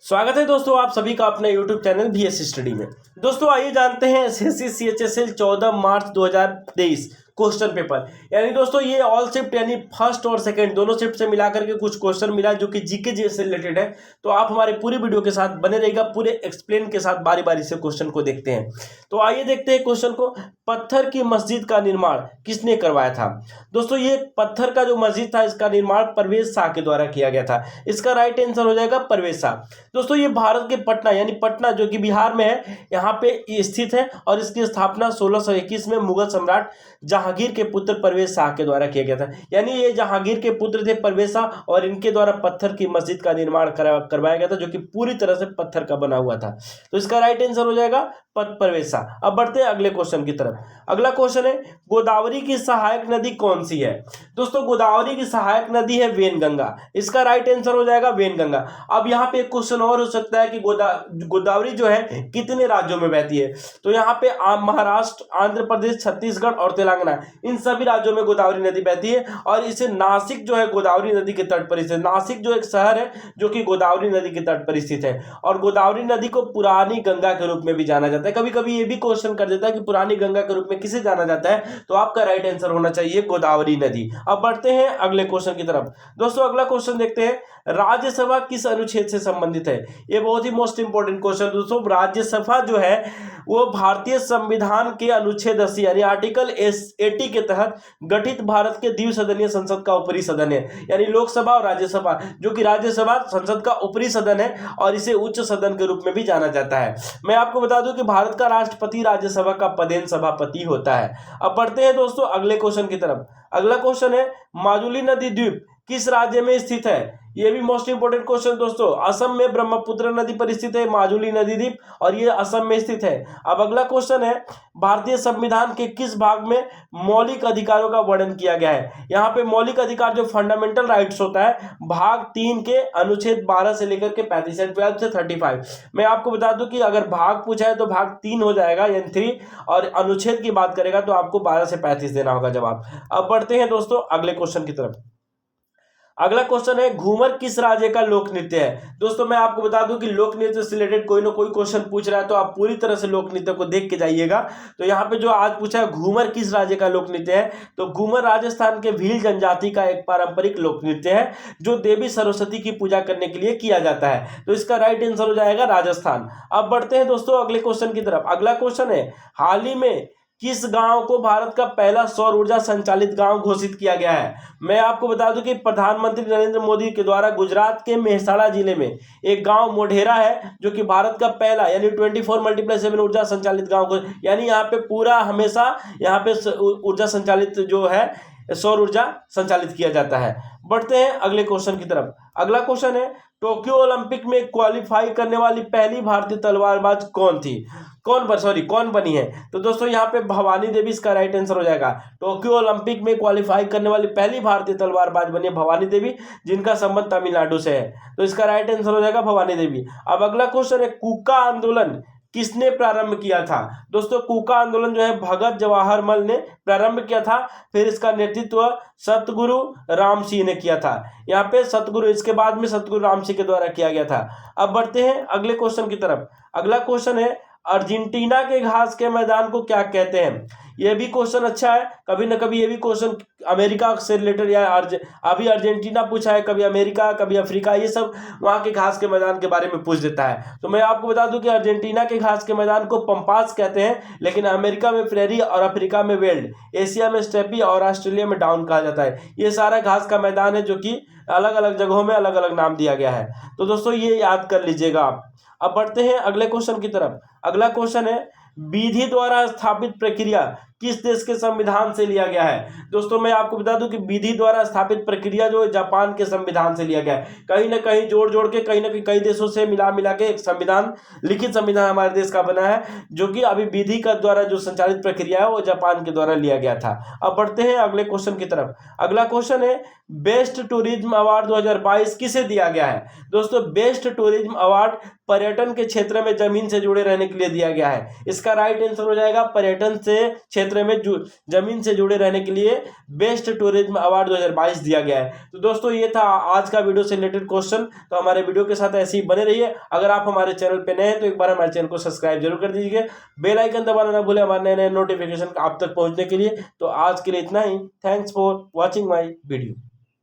स्वागत है दोस्तों आप सभी का अपने YouTube चैनल BS स्टडी में। दोस्तों आइए जानते हैं एसएससी CHSL 14 मार्च 2023 क्वेश्चन पेपर। यानी दोस्तों ये ऑल शिफ्ट यानी फर्स्ट और सेकंड दोनों शिफ्ट से मिलाकर के कुछ क्वेश्चन मिला जो कि जीके से रिलेटेड है। तो आप हमारे पूरी वीडियो के साथ बने रहेगा, पूरे एक्सप्लेन के साथ बारी बारी से क्वेश्चन को देखते हैं। तो आइए देखते हैं क्वेश्चन को। पत्थर की मस्जिद का निर्माण किसने करवाया था? दोस्तों ये पत्थर का जो मस्जिद था इसका निर्माण परवेज शाह के द्वारा किया गया था। इसका राइट आंसर हो जाएगा परवेज शाह। दोस्तों ये भारत के पटना यानी पटना जो कि बिहार में है यहाँ पे स्थित है और इसकी स्थापना 1621 में मुगल सम्राट जहांगीर के पुत्र परवेज शाह के द्वारा किया गया था। यानी ये जहांगीर के पुत्र थे परवेज शाह और इनके द्वारा पत्थर की मस्जिद का निर्माण करवाया गया था जो कि पूरी तरह से पत्थर का बना हुआ था। तो इसका राइट आंसर हो जाएगा परवेज शाह। अब बढ़ते हैं अगले क्वेश्चन की तरफ। अगला क्वेश्चन है गोदावरी की सहायक नदी कौन सी है? दोस्तों गोदावरी की सहायक नदी है वेनगंगा। इसका राइट आंसर हो जाएगा वेनगंगा। अब यहाँ पे एक क्वेश्चन और हो सकता है कि गोदावरी जो है कितने राज्यों में बहती है? तो यहाँ पे महाराष्ट्र, आंध्र प्रदेश, छत्तीसगढ़ और तेलंगाना इन सभी राज्यों में गोदावरी नदी बहती है और इसे नासिक जो है गोदावरी नदी के तट पर स्थित। नासिक जो एक शहर है जो कि गोदावरी नदी के तट पर स्थित है और गोदावरी नदी को पुरानी गंगा के रूप में भी जाना जाता है। कभी कभी ये भी क्वेश्चन कर देता है कि पुरानी गंगा के रूप में किसे जाना जाता है, तो आपका राइट आंसर होना चाहिए गोदावरी नदी। अब बढ़ते हैं अगले क्वेश्चन की तरफ। दोस्तों अगला क्वेश्चन देखते हैं राज्यसभा किस अनुच्छेद से संबंधित है? ये बहुत ही मोस्ट इंपोर्टेंट क्वेश्चन। दोस्तों राज्यसभा जो है वो भारतीय संविधान के अनुच्छेद 80 यानी आर्टिकल 80 के तहत गठित भारत के द्विसदनीय संसद का ऊपरी सदन है। यानी लोकसभा और राज्यसभा, जो कि राज्यसभा संसद का ऊपरी सदन है और इसे उच्च सदन के रूप में भी जाना जाता है। मैं आपको बता दूं कि भारत का राष्ट्रपति राज्यसभा का पदेन सभापति होता है। अब बढ़ते हैं दोस्तों अगले क्वेश्चन की तरफ। अगला क्वेश्चन है माजुली नदी द्वीप किस राज्य में स्थित है? ये भी मोस्ट इंपोर्टेंट क्वेश्चन दोस्तों। असम में ब्रह्मपुत्र नदी पर स्थित है माजुली नदी द्वीप और ये असम में स्थित है। अब अगला क्वेश्चन है भारतीय संविधान के किस भाग में मौलिक अधिकारों का वर्णन किया गया है? यहाँ पे मौलिक अधिकार जो फंडामेंटल राइट्स होता है भाग 3 के अनुच्छेद 12 से लेकर के 35 12 से 35। मैं आपको बता दूं कि अगर भाग पूछा है तो भाग 3 हो जाएगा यानी 3 और अनुच्छेद की बात करेगा तो आपको 12 से 35 देना होगा जवाब। अब बढ़ते हैं दोस्तों अगले क्वेश्चन की तरफ। अगला क्वेश्चन है घूमर किस राज्य का लोक नृत्य है? दोस्तों मैं आपको बता दूं कि लोक नृत्य से रिलेटेड कोई ना कोई क्वेश्चन पूछ रहा है तो आप पूरी तरह से लोक नृत्य को देख के जाइएगा। तो यहाँ पे जो आज पूछा है घूमर किस राज्य का लोक नृत्य है, तो घूमर राजस्थान के भील जनजाति का एक पारंपरिक लोक नृत्य है जो देवी सरस्वती की पूजा करने के लिए किया जाता है। तो इसका राइट आंसर हो जाएगा राजस्थान। अब बढ़ते हैं दोस्तों अगले क्वेश्चन की तरफ। अगला क्वेश्चन है हाल ही में किस गांव को भारत का पहला सौर ऊर्जा संचालित गांव घोषित किया गया है? मैं आपको बता दूं कि प्रधानमंत्री नरेंद्र मोदी के द्वारा गुजरात के मेहसाणा जिले में एक गांव मोढेरा है जो कि भारत का पहला यानी 24x7 ऊर्जा संचालित गांव, यानी यहाँ पे पूरा हमेशा यहाँ पे ऊर्जा संचालित जो है सौर ऊर्जा संचालित किया जाता है। बढ़ते हैं अगले क्वेश्चन की तरफ। अगला क्वेश्चन है टोक्यो ओलंपिक में क्वालिफाई करने वाली पहली भारतीय तलवारबाज कौन थी? कौन बनी है? तो दोस्तों यहाँ पे भवानी देवी इसका राइट आंसर हो जाएगा। टोक्यो ओलंपिक में क्वालिफाई करने वाली पहली भारतीय तलवारबाज बनी है भवानी देवी जिनका संबंध तमिलनाडु से है। तो इसका राइट आंसर हो जाएगा भवानी देवी। अब अगला क्वेश्चन है कूका आंदोलन किसने प्रारंभ किया था? दोस्तों कूका आंदोलन जो है भगत जवाहर मल ने प्रारंभ किया था, फिर इसका नेतृत्व सतगुरु राम सिंह ने किया था। यहाँ पे सतगुरु, इसके बाद में सतगुरु राम सिंह के द्वारा किया गया था। अब बढ़ते हैं अगले क्वेश्चन की तरफ। अगला क्वेश्चन है अर्जेंटीना के घास के मैदान को क्या कहते हैं? यह भी क्वेश्चन अच्छा है। कभी ना कभी ये भी क्वेश्चन अमेरिका से रिलेटेड या अभी अर्जेंटीना पूछा है, कभी अमेरिका, कभी अफ्रीका, ये सब वहाँ के घास के मैदान के बारे में पूछ देता है। तो मैं आपको बता दूं कि अर्जेंटीना के घास के मैदान को पंपास कहते हैं, लेकिन अमेरिका में प्रेरी और अफ्रीका में वेल्ड, एशिया में स्टेपी और ऑस्ट्रेलिया में डाउन कहा जाता है। ये सारा घास का मैदान है जो कि अलग अलग जगहों में अलग अलग नाम दिया गया है। तो दोस्तों ये याद कर लीजिएगा आप। अब बढ़ते हैं अगले क्वेश्चन की तरफ। अगला क्वेश्चन है विधि द्वारा स्थापित प्रक्रिया किस देश के संविधान से लिया गया है? दोस्तों मैं आपको बता दूं कि विधि द्वारा स्थापित प्रक्रिया जो जापान के संविधान से लिया गया है। कहीं ना कहीं जोड़ के कहीं ना कहीं कई देशों से मिला के एक संविधान, लिखित संविधान हमारे देश का बना है जो कि अभी विधि का द्वारा जो संचालित प्रक्रिया है वो जापान के द्वारा लिया गया था। अब बढ़ते हैं अगले क्वेश्चन की तरफ। अगला क्वेश्चन है बेस्ट टूरिज्म अवार्ड 2022 किसे दिया गया है? दोस्तों बेस्ट टूरिज्म अवार्ड पर्यटन के क्षेत्र में जमीन से जुड़े रहने के लिए दिया गया है। इसका राइट आंसर हो जाएगा पर्यटन से क्षेत्र क्षेत्र में जमीन से जुड़े रहने के लिए बेस्ट टूरिज्म अवार्ड 2022 दिया गया है। तो दोस्तों ये था आज का वीडियो से रिलेटेड क्वेश्चन। तो हमारे वीडियो के साथ ऐसे ही बने रहिए। अगर आप हमारे चैनल पे नए हैं तो एक बार हमारे चैनल को सब्सक्राइब जरूर कर दीजिए, बेल आइकन दबाना ना भूलें हमारे नए नए नोटिफिकेशन आप तक पहुंचने के लिए। तो आज के लिए इतना ही। Thanks for watching my video.